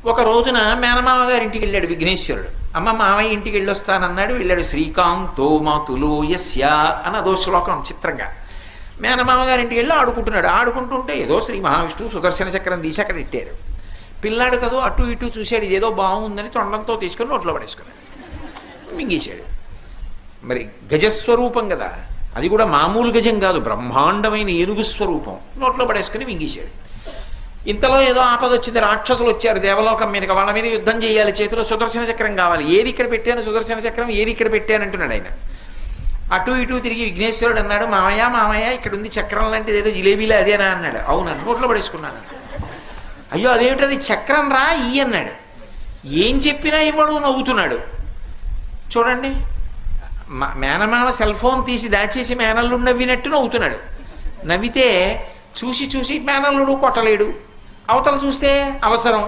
ఒక రోజున మేనమామ గారి ఇంటికి వెళ్ళాడు విఘ్నేశ్వరుడు. అమ్మ మామయ్య ఇంటికి వెళ్ళొస్తానన్నాడు. వెళ్ళాడు. శ్రీకాంతో మాతులో యస్య అని అదో శ్లోకం చిత్రంగా. మేనమామ గారి ఇంటికి వెళ్ళి ఆడుకుంటున్నాడు. ఆడుకుంటుంటే ఏదో శ్రీ మహావిష్ణువు సుదర్శన చక్రం తీసి అక్కడ ఇట్టారు. పిల్లాడు కదా అటు ఇటు చూశాడు, ఏదో బాగుందని తొండంతో తీసుకొని నోట్లో పడేసుకున్నాడు, మింగేశాడు. మరి గజస్వరూపం కదా, అది కూడా మామూలు గజం కాదు, బ్రహ్మాండమైన ఏనుగు స్వరూపం. నోట్లో పడేసుకుని మింగేశాడు. ఇంతలో ఏదో ఆపద వచ్చింది, రాక్షసులు వచ్చారు దేవలోకం మీదకి, వాళ్ళ మీద యుద్ధం చేయాలి, చేతిలో సుదర్శన చక్రం కావాలి. ఏది ఇక్కడ పెట్టాను సుదర్శన చక్రం, ఏది ఇక్కడ పెట్టాను అంటున్నాడు ఆయన. అటు ఇటు తిరిగి విఘ్నేశ్వరుడు అన్నాడు, మామయ్య మామయ్య ఇక్కడ ఉంది చక్రం లాంటిది, ఏదో జిలేబీలా అదేనా అన్నాడు. అవునన్ను నోట్లో పడేసుకున్నాను. అయ్యో అదేమిటది చక్రం రా ఈ అన్నాడు. ఏం చెప్పినా ఇవ్వడు, నవ్వుతున్నాడు. చూడండి, మేనమామ సెల్ ఫోన్ తీసి దాచేసి మేనల్లుడు నవ్వినట్టు నవ్వుతున్నాడు. నవ్వితే చూసి చూసి మేనల్లుడు కొట్టలేడు, అవతల చూస్తే అవసరం